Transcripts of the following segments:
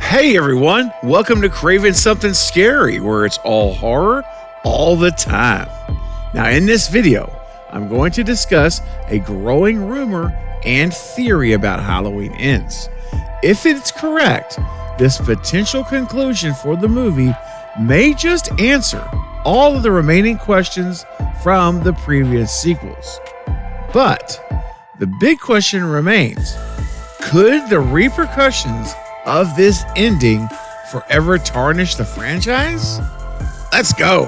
Hey everyone, welcome to Craving Something Scary, where it's all horror all the time. Now in this video, I'm going to discuss a growing rumor and theory about Halloween Ends. If it's correct, this potential conclusion for the movie may just answer all of the remaining questions from the previous sequels. But the big question remains, could the repercussions of this ending forever tarnish the franchise? Let's go.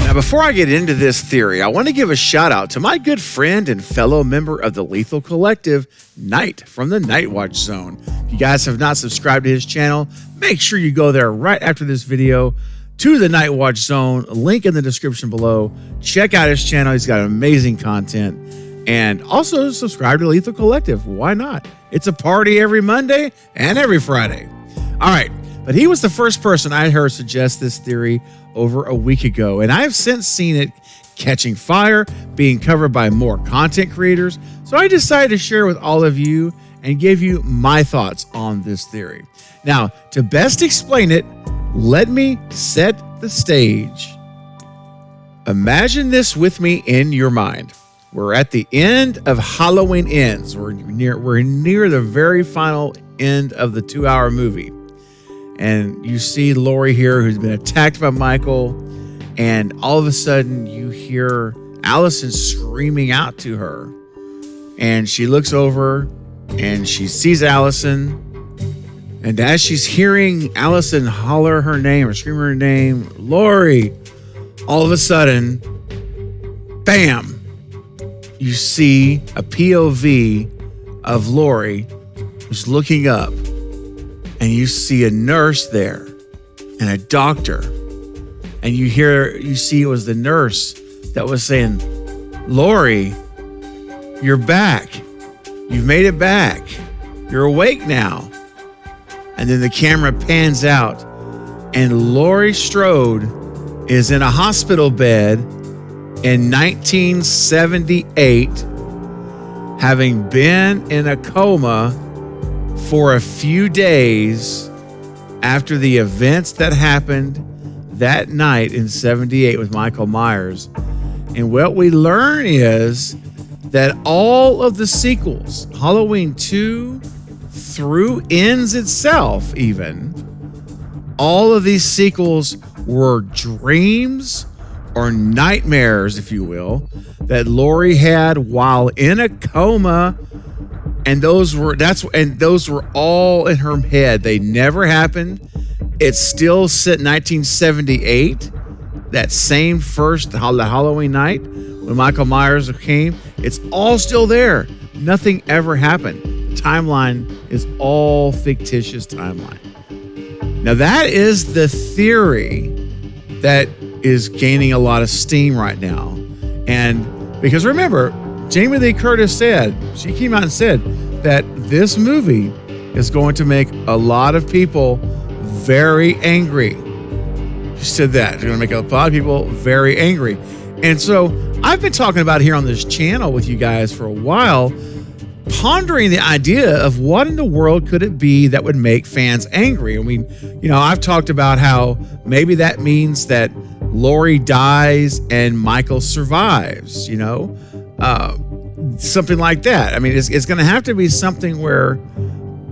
Now, before I get into this theory, I want to give a shout out to my good friend and fellow member of the Lethal Collective, Knight from the Nightwatch Zone. If you guys have not subscribed to his channel, make sure you go there right after this video to the Nightwatch Zone, link in the description below. Check out his channel. He's got amazing content. And also subscribe to Lethal Collective. Why not? It's a party every Monday and every Friday. All right. But he was the first person I heard suggest this theory over a week ago. And I've since seen it catching fire, being covered by more content creators. So I decided to share with all of you and give you my thoughts on this theory. Now, to best explain it, let me set the stage. Imagine this with me in your mind. We're at the end of Halloween Ends. We're near the very final end of the 2-hour movie. And you see Laurie here, who's been attacked by Michael. And all of a sudden, you hear Allison screaming out to her. And she looks over and she sees Allison. And as she's hearing Allison holler her name or scream her name, Laurie, all of a sudden, bam, you see a POV of Laurie who's looking up. And you see a nurse there and a doctor. And you see it was the nurse that was saying, Laurie, you're back. You've made it back. You're awake now. And then the camera pans out and Laurie Strode is in a hospital bed in 1978, having been in a coma for a few days after the events that happened that night in 78 with Michael Myers. And what we learn is that all of the sequels, Halloween 2 through Ends itself even, all of these sequels were dreams or nightmares, if you will, that Laurie had while in a coma. And those were all in her head. They never happened. It's still set in 1978, that same first Halloween night when Michael Myers came. It's all still there. Nothing ever happened. The timeline is all fictitious timeline. Now that is the theory that is gaining a lot of steam right now. And because remember, Jamie Lee Curtis she came out and said that this movie is going to make a lot of people very angry. She said that. It's going to make a lot of people very angry. And so I've been talking about here on this channel with you guys for a while, pondering the idea of what in the world could it be that would make fans angry. I mean, I've talked about how maybe that means that Laurie dies and Michael survives, something like that. I mean, it's going to have to be something where,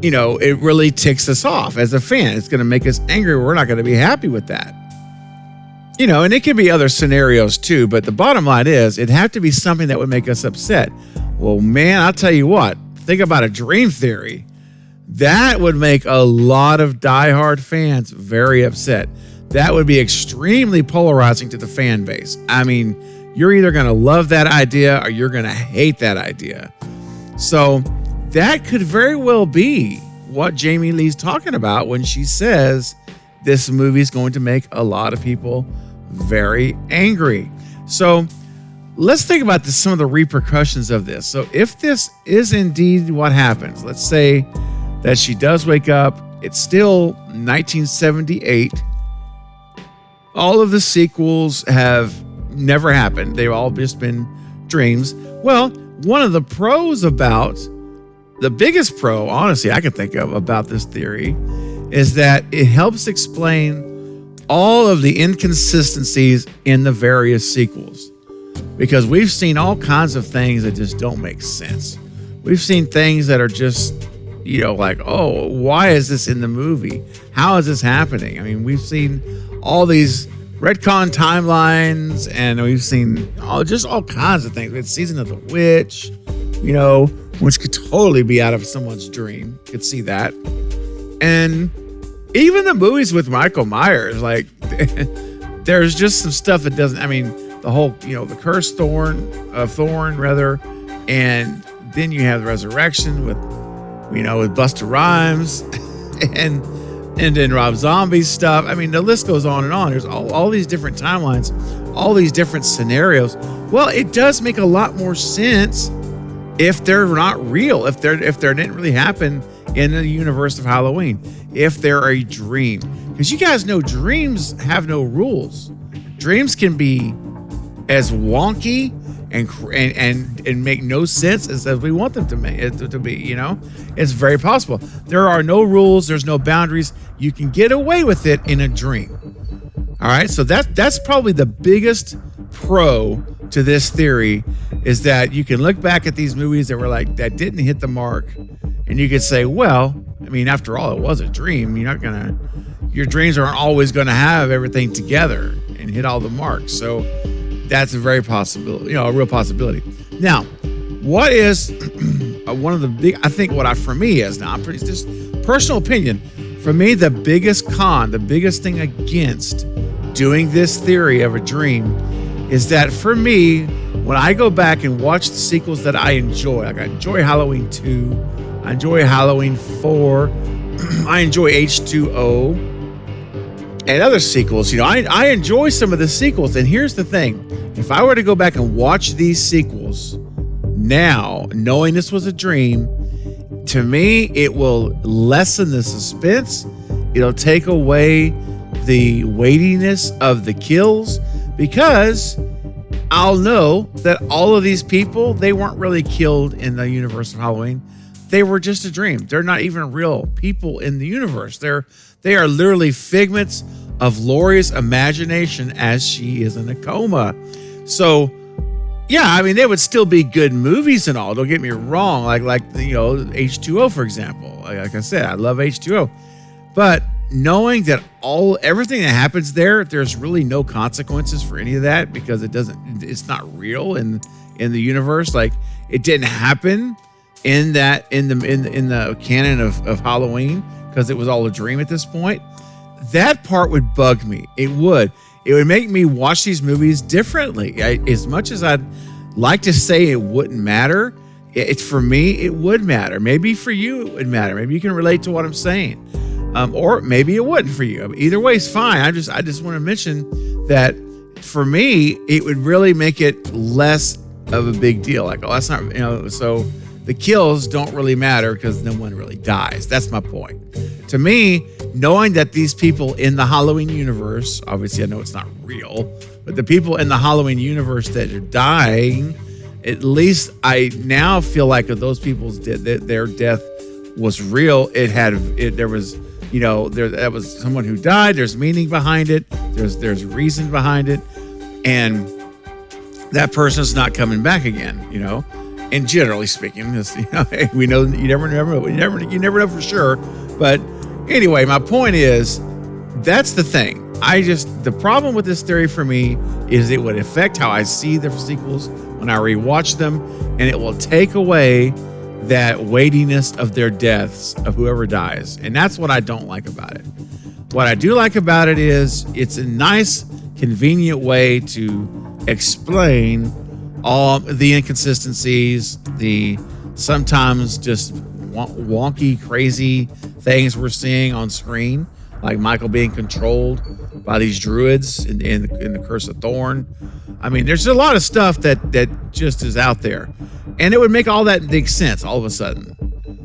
it really ticks us off as a fan. It's going to make us angry. We're not going to be happy with that. And it could be other scenarios too, but the bottom line is it'd have to be something that would make us upset. Well, man, I'll tell you what, think about a dream theory. That would make a lot of diehard fans very upset. That would be extremely polarizing to the fan base. I mean, you're either going to love that idea or you're going to hate that idea. So that could very well be what Jamie Lee's talking about when she says this movie is going to make a lot of people very angry. So let's think about some of the repercussions of this. So if this is indeed what happens, let's say that she does wake up It's still 1978. All of the sequels have never happened. They've all just been dreams. Well, one of the pros about, the biggest pro, honestly, I can think of about this theory is that it helps explain all of the inconsistencies in the various sequels. Because we've seen all kinds of things that just don't make sense. We've seen things that are just, like, oh, why is this in the movie? How is this happening? I mean, we've seen all these retcon timelines, and we've seen all kinds of things. We had Season of the Witch, which could totally be out of someone's dream. Could see that. And even the movies with Michael Myers, like, there's just some stuff that doesn't, the whole, the cursed Thorn, and then you have the resurrection with Busta Rhymes and then Rob Zombie's stuff. The list goes on and on. There's all these different timelines, all these different scenarios. Well, it does make a lot more sense if they're not real, if they didn't really happen in the universe of Halloween, if they're a dream. Because you guys know dreams have no rules. Dreams can be as wonky and make no sense as we want them to be. It's very possible. There are no rules. There's no boundaries. You can get away with it in a dream. All right. So that's probably the biggest pro to this theory, is that you can look back at these movies that were like, that didn't hit the mark, and you could say, well, after all, it was a dream. Your dreams aren't always gonna have everything together and hit all the marks. So that's a very possibility, a real possibility. Now, what is one of the big, I think for me is, now I'm pretty, just personal opinion, for me, the biggest thing against doing this theory of a dream is that, for me, when I go back and watch the sequels that I enjoy, like I enjoy Halloween 2, I enjoy Halloween 4, I enjoy H2O, and other sequels, I enjoy some of the sequels. And here's the thing. If I were to go back and watch these sequels now, knowing this was a dream, to me, it will lessen the suspense. It'll take away the weightiness of the kills, because I'll know that all of these people, they weren't really killed in the universe of Halloween. They were just a dream. They're not even real people in the universe. They are literally figments of Laurie's imagination as she is in a coma. So, yeah, they would still be good movies and all. Don't get me wrong. Like H2O, for example. Like I said, I love H2O. But knowing that everything that happens there's really no consequences for any of that, because it's not real in the universe. Like, it didn't happen in the canon of Halloween, because it was all a dream at this point. That part would bug me. It would make me watch these movies differently. As much as I'd like to say it wouldn't matter, for me, it would matter. Maybe for you, it would matter. Maybe you can relate to what I'm saying. Or maybe it wouldn't for you. Either way is fine. I just want to mention that for me, it would really make it less of a big deal. Like, oh, that's not, so the kills don't really matter because no one really dies. That's my point. To me, knowing that these people in the Halloween universe, obviously I know it's not real, but the people in the Halloween universe that are dying, at least I now feel like if those people's their death was real, there was that was someone who died. There's meaning behind it. There's reason behind it, and that person's not coming back again. And generally speaking, we know you never know for sure. But anyway, my point is, that's the thing. The problem with this theory for me is it would affect how I see the sequels when I rewatch them, and it will take away that weightiness of their deaths of whoever dies. And that's what I don't like about it. What I do like about it is it's a nice, convenient way to explain all the inconsistencies, the sometimes just wonky, crazy things we're seeing on screen, like Michael being controlled by these druids in the Curse of Thorn. There's a lot of stuff that just is out there, and it would make all that make sense all of a sudden.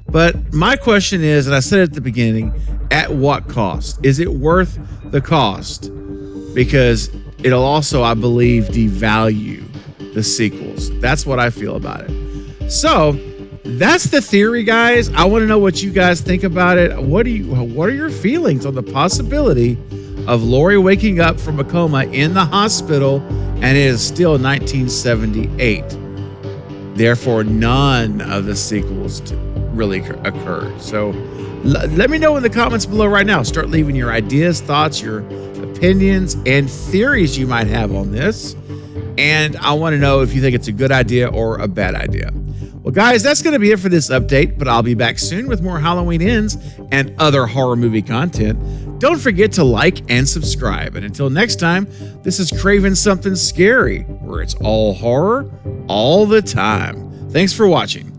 But my question is, and I said it at the beginning, At what cost? Is it worth the cost? Because it'll also, I believe, devalue the sequels. That's what I feel about it. So that's the theory, guys. I want to know what you guys think about it. What are your feelings on the possibility of Laurie waking up from a coma in the hospital and it is still 1978? Therefore, none of the sequels really occurred. So let me know in the comments below right now. Start leaving your ideas, thoughts, your opinions, and theories you might have on this. And I want to know if you think it's a good idea or a bad idea. Well, guys, that's going to be it for this update, but I'll be back soon with more Halloween Ends and other horror movie content. Don't forget to like and subscribe. And until next time, this is Craven Something Scary, where it's all horror all the time. Thanks for watching.